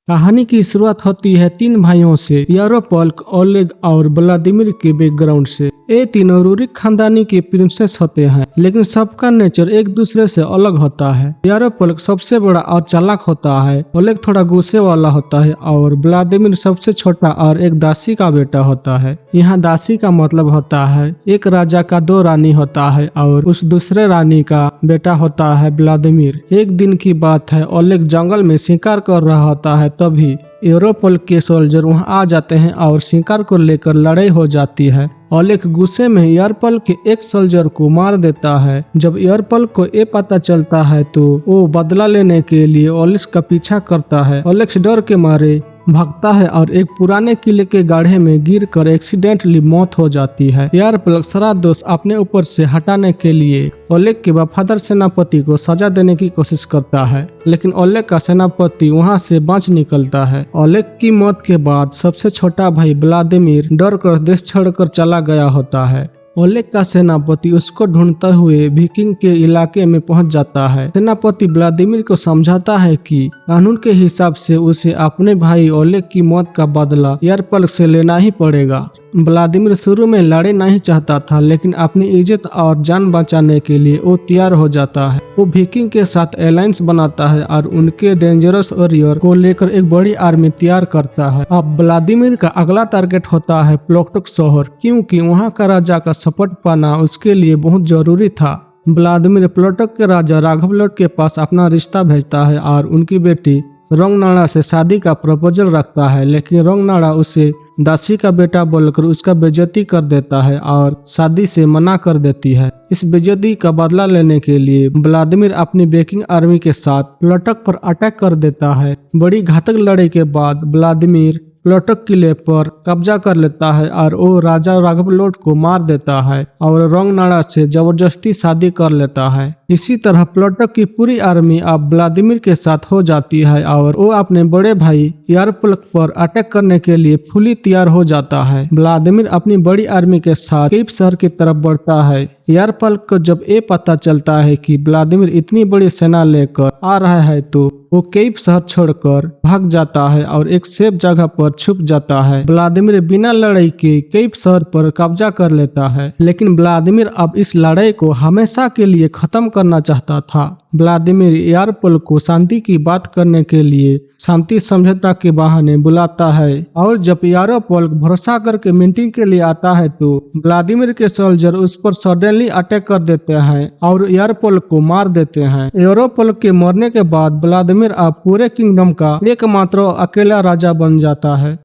कहानी की शुरुआत होती है तीन भाइयों से, यारोपोल्क, ओलेग और व्लादिमीर के बैकग्राउंड से। ये तीनों रूरिक खानदानी के प्रिंसेस होते हैं, लेकिन सबका नेचर एक दूसरे से अलग होता है। यारोपोल्क सबसे बड़ा और चालाक होता है, ओलेग थोड़ा गुस्से वाला होता है और व्लादिमीर सबसे छोटा और एक दासी का बेटा होता है। यहाँ दासी का मतलब होता है एक राजा का दो रानी होता है और उस दूसरे रानी का बेटा होता है व्लादिमीर। एक दिन की बात है, ओलेग जंगल में शिकार कर रहा होता है, तभी यारोपोल्क के सोल्जर वहां आ जाते हैं और शिकार को लेकर लड़ाई हो जाती है। ओलेग गुस्से में यारोपोल्क के एक सोल्जर को मार देता है। जब यारोपोल्क को ये पता चलता है तो वो बदला लेने के लिए ओलेग का पीछा करता है। ओलेग डर के मारे भागता है और एक पुराने किले के गाढ़े में गिरकर एक्सीडेंटली मौत हो जाती है। यारोपोल्क सारा दोष अपने ऊपर से हटाने के लिए ओलेग के वफादार सेनापति को सजा देने की कोशिश करता है, लेकिन ओलेग का सेनापति वहां से बच निकलता है। ओलेग की मौत के बाद सबसे छोटा भाई व्लादिमीर डर कर देश छोड़कर चला गया होता है। ओलेग का सेनापति उसको ढूंढते हुए विकिंग के इलाके में पहुंच जाता है। सेनापति व्लादिमीर को समझाता है कि कानून के हिसाब से उसे अपने भाई ओलेग की मौत का बदला यारोपोल्क से लेना ही पड़ेगा। व्लादिमीर शुरू में लड़े नहीं चाहता था, लेकिन अपनी इज्जत और जान बचाने के लिए वो तैयार हो जाता है। वो विकिंग के साथ अलायंस बनाता है और उनके डेंजरस वॉरियर को लेकर एक बड़ी आर्मी तैयार करता है। अब व्लादिमीर का अगला टारगेट होता है प्लोक्टोक शहर, क्योंकि वहाँ का राजा का सपोर्ट पाना उसके लिए बहुत जरूरी था। व्लादिमीर प्लोक्टोक के राजा राघवलोड के पास अपना रिश्ता भेजता है और उनकी बेटी रोंगनाड़ा से शादी का प्रपोजल रखता है, लेकिन रोंगनाड़ा उसे दासी का बेटा बोलकर उसका बेइज्जती कर देता है और शादी से मना कर देती है। इस बेइज्जती का बदला लेने के लिए व्लादिमीर अपनी बैकिंग आर्मी के साथ प्लोक्टोक पर अटैक कर देता है। बड़ी घातक लड़ाई के बाद व्लादिमीर प्लोक्टोक किले पर कब्जा कर लेता है और वो राजा राघवलोड को मार देता है और रोंगनाड़ा से जबरदस्ती शादी कर लेता है। इसी तरह प्लोक्टोक की पूरी आर्मी अब व्लादिमीर के साथ हो जाती है और वो अपने बड़े भाई यारोपोल्क पर अटैक करने के लिए फुली तैयार हो जाता है। व्लादिमीर अपनी बड़ी आर्मी के साथ कीव शहर की तरफ बढ़ता है। यारोपोल्क को जब ये पता चलता है कि व्लादिमीर इतनी बड़ी सेना लेकर आ रहा है तो वो कीव शहर छोड़कर भाग जाता है और एक सेफ जगह पर छुप जाता है। व्लादिमीर बिना लड़ाई के कीव शहर पर कब्जा कर लेता है, लेकिन व्लादिमीर अब इस लड़ाई को हमेशा के लिए खत्म करना चाहता था। व्लादिमीर यारोपोल्क को शांति की बात करने के लिए शांति समझौता के बहाने बुलाता है और जब यारोपोल्क भरोसा करके मीटिंग के लिए आता है तो व्लादिमीर के सोल्जर उस पर सडनली अटैक कर देते हैं और यारोपोल्क को मार देते हैं। यारोपोल्क के मरने के बाद व्लादिमीर अब पूरे किंगडम का एकमात्र अकेला राजा बन जाता है।